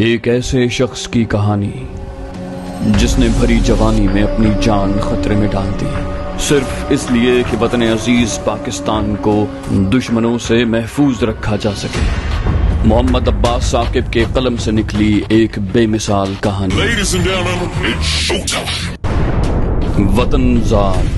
ایک ایسے شخص کی کہانی جس نے بھری جوانی میں اپنی جان خطرے میں ڈال دی صرف اس لیے کہ وطن عزیز پاکستان کو دشمنوں سے محفوظ رکھا جا سکے۔ محمد عباس ثاقب کے قلم سے نکلی ایک بے مثال کہانی، وطن زاد۔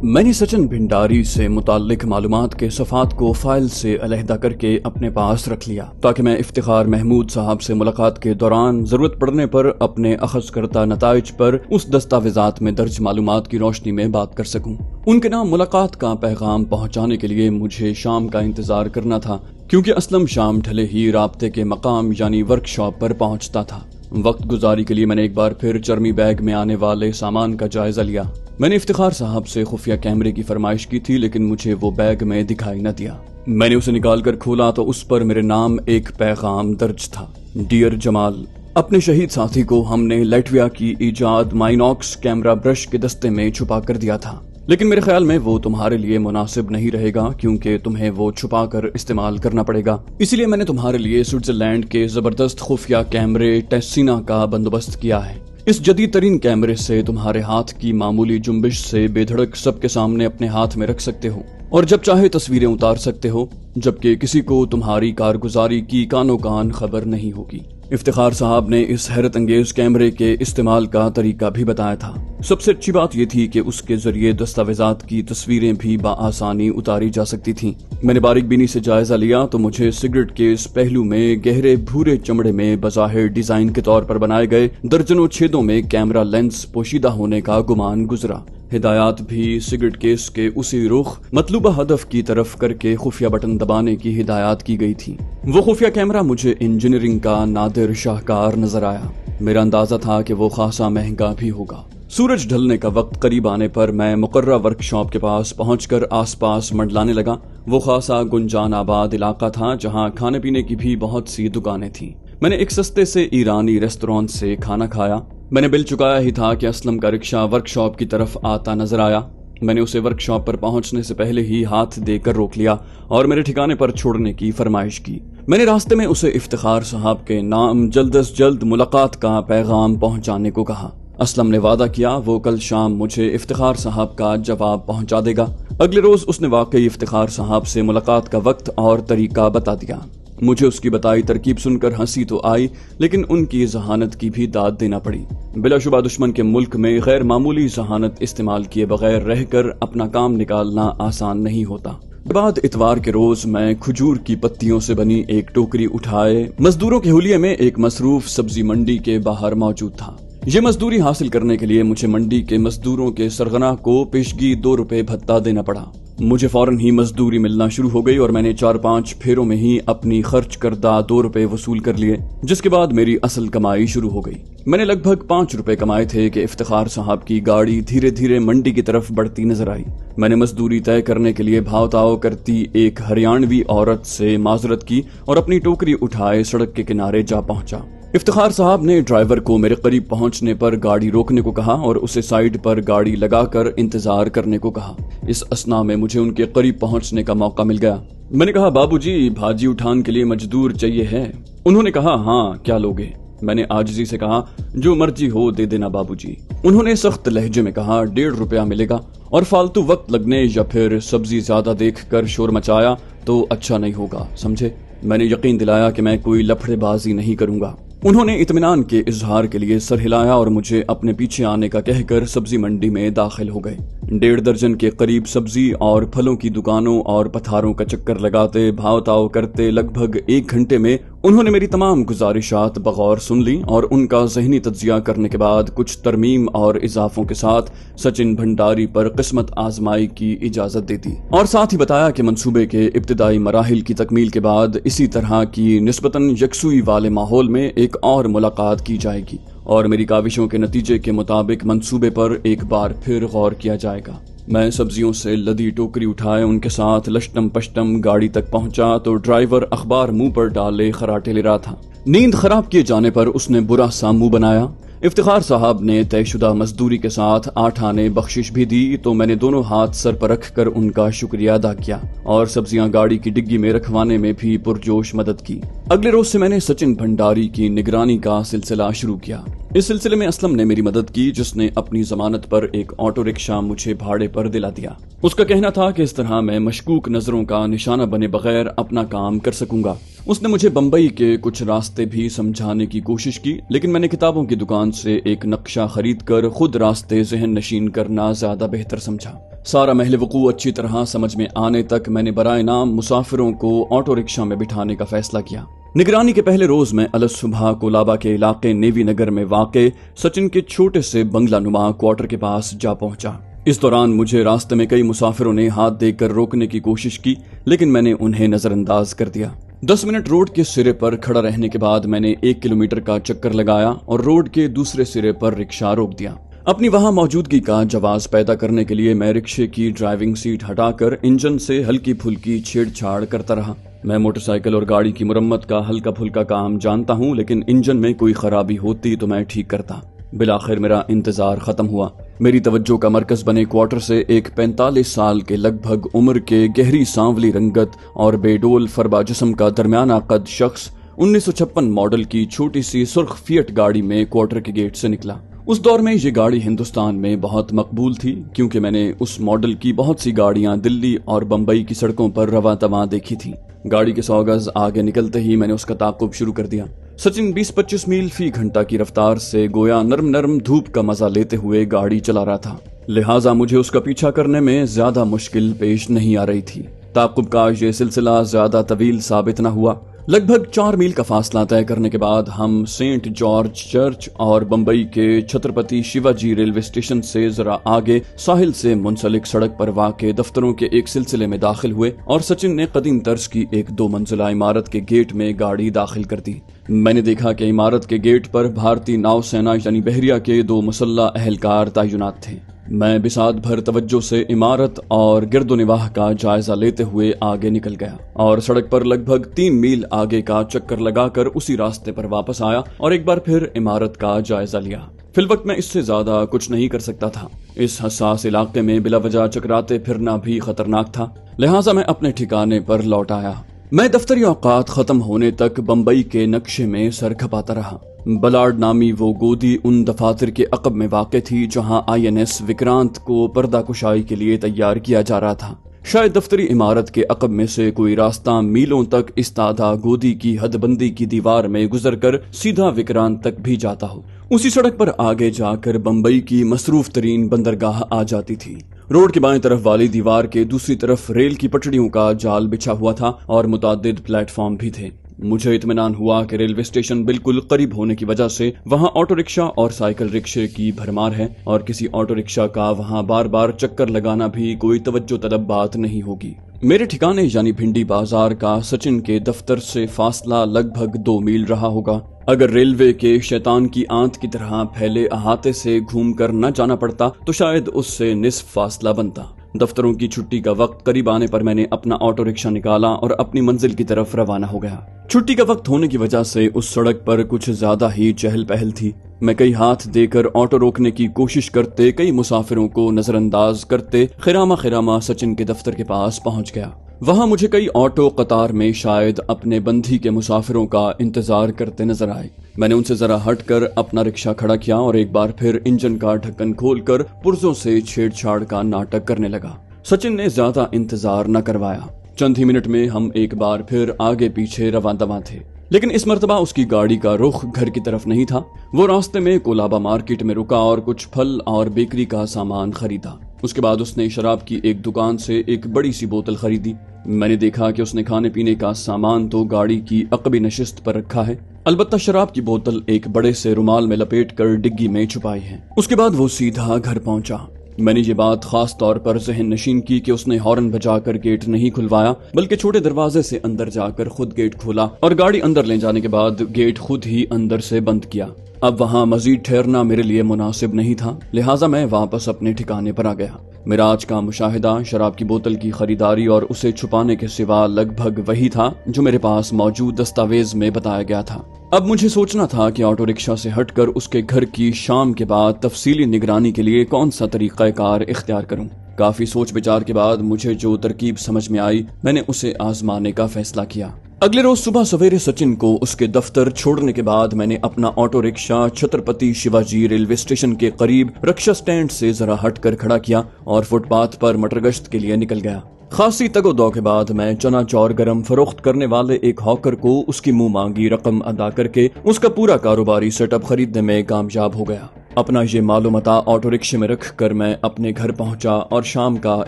میں نے سچن بھنڈاری سے متعلق معلومات کے صفحات کو فائل سے علیحدہ کر کے اپنے پاس رکھ لیا تاکہ میں افتخار محمود صاحب سے ملاقات کے دوران ضرورت پڑنے پر اپنے اخذ کردہ نتائج پر اس دستاویزات میں درج معلومات کی روشنی میں بات کر سکوں۔ ان کے نام ملاقات کا پیغام پہنچانے کے لیے مجھے شام کا انتظار کرنا تھا، کیونکہ اسلم شام ڈھلے ہی رابطے کے مقام یعنی ورک شاپ پر پہنچتا تھا۔ وقت گزاری کے لیے میں نے ایک بار پھر چرمی بیگ میں آنے والے سامان کا جائزہ لیا۔ میں نے افتخار صاحب سے خفیہ کیمرے کی فرمائش کی تھی، لیکن مجھے وہ بیگ میں دکھائی نہ دیا۔ میں نے اسے نکال کر کھولا تو اس پر میرے نام ایک پیغام درج تھا۔ ڈیئر جمال، اپنے شہید ساتھی کو ہم نے لیٹویا کی ایجاد مائنوکس کیمرہ برش کے دستے میں چھپا کر دیا تھا، لیکن میرے خیال میں وہ تمہارے لیے مناسب نہیں رہے گا کیونکہ تمہیں وہ چھپا کر استعمال کرنا پڑے گا۔ اسی لیے میں نے تمہارے لیے سوئٹزرلینڈ کے زبردست خفیہ کیمرے ٹیسینا کا بندوبست کیا ہے۔ اس جدید ترین کیمرے سے تمہارے ہاتھ کی معمولی جنبش سے بے دھڑک سب کے سامنے اپنے ہاتھ میں رکھ سکتے ہو اور جب چاہے تصویریں اتار سکتے ہو، جبکہ کسی کو تمہاری کارگزاری کی کانوں کان خبر نہیں ہوگی۔ افتخار صاحب نے اس حیرت انگیز کیمرے کے استعمال کا طریقہ بھی بتایا تھا۔ سب سے اچھی بات یہ تھی کہ اس کے ذریعے دستاویزات کی تصویریں بھی بآسانی اتاری جا سکتی تھیں۔ میں نے باریک بینی سے جائزہ لیا تو مجھے سگریٹ کے اس پہلو میں گہرے بھورے چمڑے میں بظاہر ڈیزائن کے طور پر بنائے گئے درجنوں چھیدوں میں کیمرہ لینس پوشیدہ ہونے کا گمان گزرا۔ ہدایات بھی سگریٹ کیس کے اسی رخ مطلوبہ ہدف کی طرف کر کے خفیہ بٹن دبانے کی ہدایات کی گئی تھی۔ وہ خفیہ کیمرہ مجھے انجینئرنگ کا نادر شاہکار نظر آیا۔ میرا اندازہ تھا کہ وہ خاصا مہنگا بھی ہوگا۔ سورج ڈھلنے کا وقت قریب آنے پر میں مقررہ ورک شاپ کے پاس پہنچ کر آس پاس منڈلانے لگا۔ وہ خاصا گنجان آباد علاقہ تھا جہاں کھانے پینے کی بھی بہت سی دکانیں تھیں۔ میں نے ایک سستے سے ایرانی ریسٹوران سے کھانا کھایا۔ میں نے بل چکایا ہی تھا کہ اسلم کا رکشہ ورک شاپ کی طرف آتا نظر آیا۔ میں نے اسے ورک شاپ پر پہنچنے سے پہلے ہی ہاتھ دے کر روک لیا اور میرے ٹھکانے پر چھوڑنے کی فرمائش کی۔ میں نے راستے میں اسے افتخار صاحب کے نام جلد از جلد ملاقات کا پیغام پہنچانے کو کہا۔ اسلم نے وعدہ کیا وہ کل شام مجھے افتخار صاحب کا جواب پہنچا دے گا۔ اگلے روز اس نے واقعی افتخار صاحب سے ملاقات کا وقت اور طریقہ بتا دیا۔ مجھے اس کی بتائی ترکیب سن کر ہنسی تو آئی، لیکن ان کی ذہانت کی بھی داد دینا پڑی۔ بلا شبہ دشمن کے ملک میں غیر معمولی ذہانت استعمال کیے بغیر رہ کر اپنا کام نکالنا آسان نہیں ہوتا۔ بعد اتوار کے روز میں کھجور کی پتیوں سے بنی ایک ٹوکری اٹھائے مزدوروں کے حلیے میں ایک مصروف سبزی منڈی کے باہر موجود تھا۔ یہ مزدوری حاصل کرنے کے لیے مجھے منڈی کے مزدوروں کے سرغنہ کو پیشگی 2 روپے بھتہ دینا پڑا۔ مجھے فوراً ہی مزدوری ملنا شروع ہو گئی اور میں نے 4-5 پھیروں میں ہی اپنی خرچ کردہ 2 روپے وصول کر لیے، جس کے بعد میری اصل کمائی شروع ہو گئی۔ میں نے لگ بھگ 5 روپے کمائے تھے کہ افتخار صاحب کی گاڑی دھیرے دھیرے منڈی کی طرف بڑھتی نظر آئی۔ میں نے مزدوری طے کرنے کے لیے بھاؤ تاؤ کرتی ایک ہریانوی عورت سے معذرت کی اور اپنی ٹوکری اٹھائے سڑک کے کنارے جا پہنچا۔ افتخار صاحب نے ڈرائیور کو میرے قریب پہنچنے پر گاڑی روکنے کو کہا اور اسے سائیڈ پر گاڑی لگا کر انتظار کرنے کو کہا۔ اس اثنا میں مجھے ان کے قریب پہنچنے کا موقع مل گیا۔ میں نے کہا بابو جی بھاجی اٹھان کے لیے مزدور چاہیے ہے؟ انہوں نے کہا ہاں کیا لوگے؟ میں نے عاجزی سے کہا جو مرضی ہو دے دینا بابو جی۔ انہوں نے سخت لہجے میں کہا 1.5 روپیہ ملے گا، اور فالتو وقت لگنے یا پھر سبزی زیادہ دیکھ کر شور مچایا تو اچھا نہیں ہوگا، سمجھے؟ میں نے یقین دلایا کہ میں کوئی لفڑے بازی نہیں کروں گا۔ انہوں نے اطمینان کے اظہار کے لیے سر ہلایا اور مجھے اپنے پیچھے آنے کا کہہ کر سبزی منڈی میں داخل ہو گئے۔ 1.5 درجن کے قریب سبزی اور پھلوں کی دکانوں اور پتھاروں کا چکر لگاتے بھاؤ تاؤ کرتے لگ بھگ 1 گھنٹے میں انہوں نے میری تمام گزارشات بغور سن لی اور ان کا ذہنی تجزیہ کرنے کے بعد کچھ ترمیم اور اضافوں کے ساتھ سچن بھنڈاری پر قسمت آزمائی کی اجازت دے دی، اور ساتھ ہی بتایا کہ منصوبے کے ابتدائی مراحل کی تکمیل کے بعد اسی طرح کی نسبتاً یکسوئی والے ماحول میں ایک اور ملاقات کی جائے گی اور میری کاوشوں کے نتیجے کے مطابق منصوبے پر ایک بار پھر غور کیا جائے گا۔ میں سبزیوں سے لدی ٹوکری اٹھائے ان کے ساتھ لشٹم پشٹم گاڑی تک پہنچا تو ڈرائیور اخبار منہ پر ڈالے خراٹے لے رہا تھا۔ نیند خراب کیے جانے پر اس نے برا سا منہ بنایا۔ افتخار صاحب نے طے شدہ مزدوری کے ساتھ 8 آنے بخشش بھی دی تو میں نے دونوں ہاتھ سر پر رکھ کر ان کا شکریہ ادا کیا اور سبزیاں گاڑی کی ڈگی میں رکھوانے میں بھی پرجوش مدد کی۔ اگلے روز سے میں نے سچن بھنڈاری کی نگرانی کا سلسلہ شروع کیا۔ اس سلسلے میں اسلم نے میری مدد کی، جس نے اپنی ضمانت پر ایک آٹو رکشہ مجھے بھاڑے پر دلا دیا۔ اس کا کہنا تھا کہ اس طرح میں مشکوک نظروں کا نشانہ بنے بغیر اپنا کام کر سکوں گا۔ اس نے مجھے بمبئی کے کچھ راستے بھی سمجھانے کی کوشش کی، لیکن میں نے کتابوں کی دکان سے ایک نقشہ خرید کر خود راستے ذہن نشین کرنا زیادہ بہتر سمجھا۔ سارا محل وقوع اچھی طرح سمجھ میں آنے تک میں نے برائے نام مسافروں کو آٹو رکشہ میں بٹھانے کا فیصلہ کیا۔ نگرانی کے پہلے روز میں الصبح کولابا کے علاقے نیوی نگر میں واقع سچن کے چھوٹے سے بنگلہ نما کوارٹر کے پاس جا پہنچا۔ اس دوران مجھے راستے میں کئی مسافروں نے ہاتھ دے کر روکنے کی کوشش کی، لیکن میں نے انہیں نظر انداز کر دیا۔ 10 منٹ روڈ کے سرے پر کھڑا رہنے کے بعد میں نے 1 کلومیٹر کا چکر لگایا اور روڈ کے دوسرے سرے پر رکشہ روک دیا۔ اپنی وہاں موجودگی کا جواز پیدا کرنے کے لیے میں رکشے کی ڈرائیونگ سیٹ ہٹا کر انجن سے ہلکی پھلکی چھیڑ چھاڑ کرتا رہا۔ میں موٹر سائیکل اور گاڑی کی مرمت کا ہلکا پھلکا کام جانتا ہوں، لیکن انجن میں کوئی خرابی ہوتی تو میں ٹھیک کرتا۔ بالآخر میرا انتظار ختم ہوا۔ میری توجہ کا مرکز بنے کوارٹر سے ایک 45 سال کے لگ بھگ عمر کے گہری سانولی رنگت اور بے ڈول فربا جسم کا درمیانہ قد شخص 1956 ماڈل کی چھوٹی سی سرخ فیٹ گاڑی میں کوارٹر کے گیٹ سے نکلا۔ اس دور میں یہ گاڑی ہندوستان میں بہت مقبول تھی، کیونکہ میں نے اس ماڈل کی بہت سی گاڑیاں دلی اور بمبئی کی سڑکوں پر رواں تواں دیکھی تھیں۔ گاڑی کے 100 گز آگے نکلتے ہی میں نے اس کا تعاقب شروع کر دیا۔ سچن 20-25 میل فی گھنٹہ کی رفتار سے گویا نرم نرم دھوپ کا مزہ لیتے ہوئے گاڑی چلا رہا تھا، لہٰذا مجھے اس کا پیچھا کرنے میں زیادہ مشکل پیش نہیں آ رہی تھی۔ تعاقب کا یہ سلسلہ زیادہ طویل ثابت نہ ہوا۔ لگ بھگ 4 میل کا فاصلہ طے کرنے کے بعد ہم سینٹ جارج چرچ اور بمبئی کے چھترپتی شیواجی ریلوے اسٹیشن سے ذرا آگے ساحل سے منسلک سڑک پر واقع دفتروں کے ایک سلسلے میں داخل ہوئے اور سچن نے قدیم طرز کی ایک 2 منزلہ عمارت کے گیٹ میں گاڑی داخل کر دی۔ میں نے دیکھا کہ عمارت کے گیٹ پر بھارتی ناؤ سینا یعنی بحریہ کے 2 مسلح اہلکار تعینات تھے۔ میں بساط بھر توجہ سے عمارت اور گرد و نواح کا جائزہ لیتے ہوئے آگے نکل گیا اور سڑک پر لگ بھگ 3 میل آگے کا چکر لگا کر اسی راستے پر واپس آیا اور ایک بار پھر عمارت کا جائزہ لیا۔ فی الوقت میں اس سے زیادہ کچھ نہیں کر سکتا تھا۔ اس حساس علاقے میں بلا وجہ چکراتے پھرنا بھی خطرناک تھا، لہٰذا میں اپنے ٹھکانے پر لوٹ آیا۔ میں دفتری اوقات ختم ہونے تک بمبئی کے نقشے میں سر کھپاتا رہا۔ بلاڈ نامی وہ گودی ان دفاتر کے عقب میں واقع تھی جہاں INS وکرانت کو پردہ کشائی کے لیے تیار کیا جا رہا تھا۔ شاید دفتری عمارت کے عقب میں سے کوئی راستہ میلوں تک استادہ گودی کی حد بندی کی دیوار میں گزر کر سیدھا وکرانت تک بھی جاتا ہو۔ اسی سڑک پر آگے جا کر بمبئی کی مصروف ترین بندرگاہ آ جاتی تھی۔ روڈ کی بائیں طرف والی دیوار کے دوسری طرف ریل کی پٹڑیوں کا جال بچھا ہوا تھا اور متعدد پلیٹ فارم بھی تھے۔ مجھے اطمینان ہوا کہ ریلوے اسٹیشن بالکل قریب ہونے کی وجہ سے وہاں آٹو رکشہ اور سائیکل رکشے کی بھرمار ہے اور کسی آٹو رکشہ کا وہاں بار بار چکر لگانا بھی کوئی توجہ طلب بات نہیں ہوگی۔ میرے ٹھکانے یعنی بھنڈی بازار کا سچن کے دفتر سے فاصلہ لگ بھگ 2 میل رہا ہوگا۔ اگر ریلوے کے شیطان کی آنت کی طرح پھیلے احاطے سے گھوم کر نہ جانا پڑتا تو شاید اس سے نصف فاصلہ بنتا۔ دفتروں کی چھٹی کا وقت قریب آنے پر میں نے اپنا آٹو رکشہ نکالا اور اپنی منزل کی طرف روانہ ہو گیا۔ چھٹی کا وقت ہونے کی وجہ سے اس سڑک پر کچھ زیادہ ہی چہل پہل تھی۔ میں کئی ہاتھ دے کر آٹو روکنے کی کوشش کرتے، کئی مسافروں کو نظر انداز کرتے خرامہ سچن کے دفتر کے پاس پہنچ گیا۔ وہاں مجھے کئی آٹو قطار میں شاید اپنے بندھی کے مسافروں کا انتظار کرتے نظر آئے۔ میں نے ان سے ذرا ہٹ کر اپنا رکشہ کھڑا کیا اور ایک بار پھر انجن کا ڈھکن کھول کر پرزوں سے چھیڑ چھاڑ کا ناٹک کرنے لگا۔ سچن نے زیادہ انتظار نہ کروایا۔ چند ہی منٹ میں ہم ایک بار پھر آگے پیچھے رواں دواں تھے، لیکن اس مرتبہ اس کی گاڑی کا رخ گھر کی طرف نہیں تھا۔ وہ راستے میں کولابا مارکیٹ میں رکا اور کچھ پھل اور بیکری کا سامان خریدا۔ اس کے بعد اس نے شراب کی ایک دکان سے ایک بڑی سی بوتل خریدی۔ میں نے دیکھا کہ اس نے کھانے پینے کا سامان تو گاڑی کی عقبی نشست پر رکھا ہے، البتہ شراب کی بوتل ایک بڑے سے رومال میں لپیٹ کر ڈگی میں چھپائی ہے۔ اس کے بعد وہ سیدھا گھر پہنچا۔ میں نے یہ بات خاص طور پر ذہن نشین کی کہ اس نے ہارن بجا کر گیٹ نہیں کھلوایا، بلکہ چھوٹے دروازے سے اندر جا کر خود گیٹ کھولا اور گاڑی اندر لے جانے کے بعد گیٹ خود ہی اندر سے بند کیا۔ اب وہاں مزید ٹھہرنا میرے لیے مناسب نہیں تھا، لہٰذا میں واپس اپنے ٹھکانے پر آ گیا۔ میرا آج کا مشاہدہ شراب کی بوتل کی خریداری اور اسے چھپانے کے سوا لگ بھگ وہی تھا جو میرے پاس موجود دستاویز میں بتایا گیا تھا۔ اب مجھے سوچنا تھا کہ آٹو رکشہ سے ہٹ کر اس کے گھر کی شام کے بعد تفصیلی نگرانی کے لیے کون سا طریقہ کار اختیار کروں۔ کافی سوچ بچار کے بعد مجھے جو ترکیب سمجھ میں آئی میں نے اسے آزمانے کا فیصلہ کیا۔ اگلے روز صبح سویرے سچن کو اس کے دفتر چھوڑنے کے بعد میں نے اپنا آٹو رکشہ چھترپتی شیواجی ریلوے اسٹیشن کے قریب رکشہ سٹینڈ سے ذرا ہٹ کر کھڑا کیا اور فٹ پاتھ پر مٹر گشت کے لیے نکل گیا۔ خاصی تگ و دو کے بعد میں چنا چور گرم فروخت کرنے والے ایک ہاکر کو اس کی منہ مانگی رقم ادا کر کے اس کا پورا کاروباری سیٹ اپ خریدنے میں کامیاب ہو گیا۔ اپنا یہ مال و متاع آٹو رکشے میں رکھ کر میں اپنے گھر پہنچا اور شام کا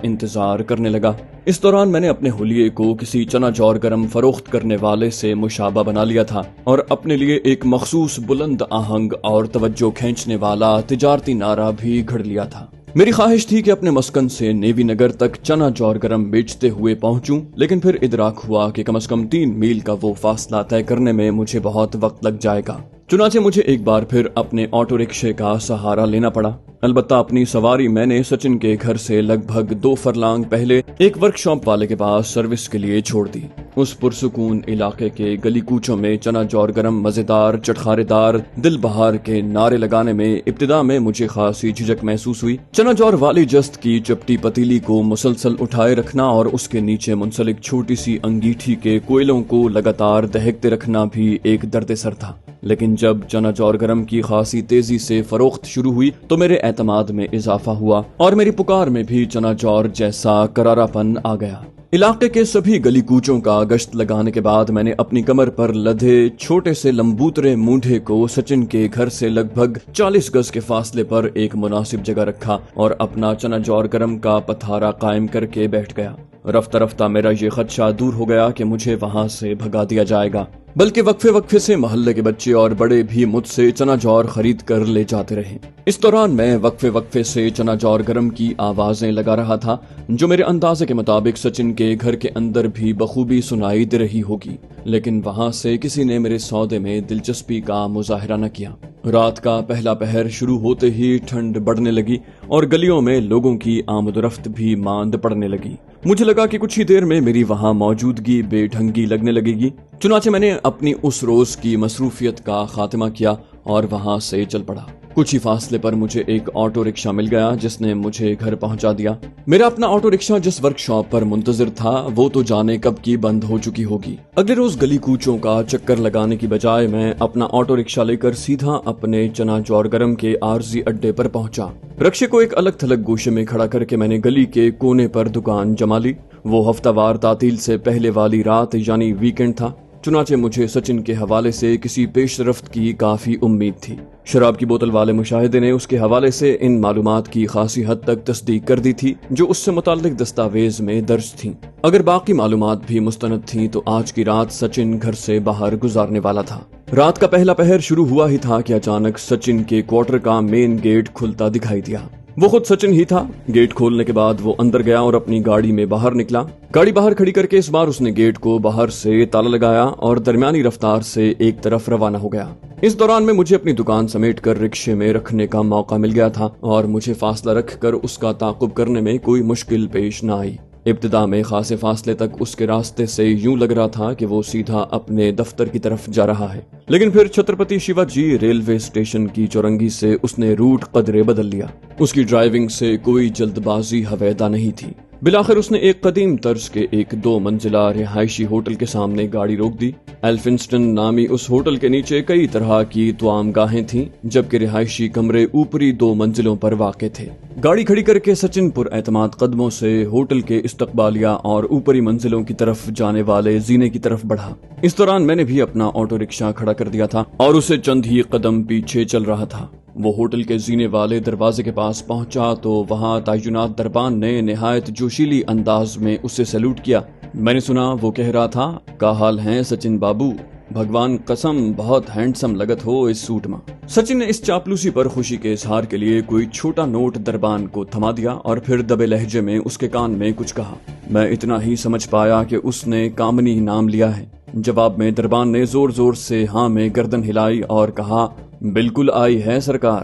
انتظار کرنے لگا۔ اس دوران میں نے اپنے حلیے کو کسی چنا چور گرم فروخت کرنے والے سے مشابہ بنا لیا تھا اور اپنے لیے ایک مخصوص بلند آہنگ اور توجہ کھینچنے والا تجارتی نعرہ بھی گھڑ لیا تھا۔ میری خواہش تھی کہ اپنے مسکن سے نیوی نگر تک چنا چور گرم بیچتے ہوئے پہنچوں، لیکن پھر ادراک ہوا کہ کم از کم 3 میل کا وہ فاصلہ طے کرنے میں مجھے بہت وقت لگ جائے گا۔ چنانچہ مجھے ایک بار پھر اپنے آٹو رکشے کا سہارا لینا پڑا۔ البتہ اپنی سواری میں نے سچن کے گھر سے لگ بھگ 2 فرلانگ پہلے ایک ورک شاپ والے کے پاس سروس کے لیے چھوڑ دی۔ اس پرسکون علاقے کے گلی کوچوں میں چنا چور گرم مزیدار چٹخارے دار دل بہار کے نعرے لگانے میں ابتدا میں مجھے خاصی جھجک محسوس ہوئی۔ چنا چور والی جست کی چپٹی پتیلی کو مسلسل اٹھائے رکھنا اور اس کے نیچے منسلک چھوٹی سی انگیٹھی کے کوئلوں کو لگاتار دہکتے رکھنا بھی ایک درد سر تھا، لیکن جب چنا چور گرم کی خاصی تیزی سے فروخت شروع ہوئی تو میرے اعتماد میں اضافہ ہوا اور میری پکار میں بھی چنا چور جیسا کرارا پن آ گیا۔ علاقے کے سبھی گلی کوچوں کا گشت لگانے کے بعد میں نے اپنی کمر پر لدھے چھوٹے سے لمبوترے مونڈھے کو سچن کے گھر سے لگ بھگ 40 گز کے فاصلے پر ایک مناسب جگہ رکھا اور اپنا چنا چور گرم کا پتھارا قائم کر کے بیٹھ گیا۔ رفتہ رفتہ میرا یہ خدشہ دور ہو گیا کہ مجھے وہاں سے بھگا دیا جائے گا، بلکہ وقفے سے محلے کے بچے اور بڑے بھی مجھ سے چنا چور خرید کر لے جاتے رہے۔ اس دوران میں وقفے سے چنا چور گرم کی آوازیں لگا رہا تھا جو میرے اندازے کے مطابق سچن کے گھر کے اندر بھی بخوبی سنائی دے رہی ہوگی، لیکن وہاں سے کسی نے میرے سودے میں دلچسپی کا مظاہرہ نہ کیا۔ رات کا پہلا پہر شروع ہوتے ہی ٹھنڈ بڑھنے لگی اور گلیوں میں لوگوں کی آمد و رفت بھی ماند پڑنے لگی۔ مجھے لگا کہ کچھ ہی دیر میں میری وہاں موجودگی بے ڈھنگی لگنے لگے گی، چنانچہ میں نے اپنی اس روز کی مصروفیت کا خاتمہ کیا اور وہاں سے چل پڑا۔ کچھ ہی فاصلے پر مجھے ایک آٹو رکشہ مل گیا جس نے مجھے گھر پہنچا دیا۔ میرا اپنا آٹو رکشہ جس ورک شاپ پر منتظر تھا وہ تو جانے کب کی بند ہو چکی ہوگی۔ اگلے روز گلی کوچوں کا چکر لگانے کی بجائے میں اپنا آٹو رکشہ لے کر سیدھا اپنے چنا چور گرم کے عارضی اڈے پر پہنچا۔ رکشے کو ایک الگ تھلگ گوشے میں کھڑا کر کے میں نے گلی کے کونے پر دکان جما لی۔ وہ ہفتہ وار تعطیل سے پہلے والی رات یعنی ویکنڈ تھا، چنانچہ مجھے سچن کے حوالے سے کسی پیش رفت کی کافی امید تھی۔ شراب کی بوتل والے مشاہدے نے اس کے حوالے سے ان معلومات کی خاصی حد تک تصدیق کر دی تھی جو اس سے متعلق دستاویز میں درج تھیں۔ اگر باقی معلومات بھی مستند تھیں تو آج کی رات سچن گھر سے باہر گزارنے والا تھا۔ رات کا پہلا پہر شروع ہوا ہی تھا کہ اچانک سچن کے کوارٹر کا مین گیٹ کھلتا دکھائی دیا۔ وہ خود سچن ہی تھا۔ گیٹ کھولنے کے بعد وہ اندر گیا اور اپنی گاڑی میں باہر نکلا۔ گاڑی باہر کھڑی کر کے اس بار اس نے گیٹ کو باہر سے تالا لگایا اور درمیانی رفتار سے ایک طرف روانہ ہو گیا۔ اس دوران میں مجھے اپنی دکان سمیٹ کر رکشے میں رکھنے کا موقع مل گیا تھا اور مجھے فاصلہ رکھ کر اس کا تعاقب کرنے میں کوئی مشکل پیش نہ آئی۔ ابتدا میں خاصے فاصلے تک اس کے راستے سے یوں لگ رہا تھا کہ وہ سیدھا اپنے دفتر کی طرف جا رہا ہے، لیکن پھر چھترپتی شیواجی ریلوے اسٹیشن کی چورنگی سے اس نے روٹ قدرے بدل لیا۔ اس کی ڈرائیونگ سے کوئی جلد بازی ہویدہ نہیں تھی۔ بلاخر اس نے ایک قدیم طرز کے ایک 2 منزلہ رہائشی ہوٹل کے سامنے گاڑی روک دی۔ ایلفنسٹن نامی اس ہوٹل کے نیچے کئی طرح کی توام گاہیں تھیں، جبکہ رہائشی کمرے اوپری 2 منزلوں پر واقع تھے۔ گاڑی کھڑی کر کے سچن پر اعتماد قدموں سے ہوٹل کے استقبالیہ اور اوپری منزلوں کی طرف جانے والے زینے کی طرف بڑھا۔ اس دوران میں نے بھی اپنا آٹو رکشہ کھڑا کر دیا تھا اور اسے چند ہی قدم پیچھے چل رہا تھا۔ وہ ہوٹل کے زینے والے دروازے کے پاس پہنچا تو وہاں تعینات دربان نے نہایت جوشیلی انداز میں اسے سیلوٹ کیا۔ میں نے سنا وہ کہہ رہا تھا، "کا حال ہیں سچن بابو؟ بھگوان قسم بہت ہینڈسم لگت ہو اس سوٹ میں۔ سچن نے اس چاپلوسی پر خوشی کے اظہار کے لیے کوئی چھوٹا نوٹ دربان کو تھما دیا اور پھر دبے لہجے میں اس کے کان میں کچھ کہا۔ میں اتنا ہی سمجھ پایا کہ اس نے کامنی نام لیا ہے۔ جواب میں دربان نے زور زور سے ہاں میں گردن ہلائی اور کہا، بالکل آئی ہے سرکار۔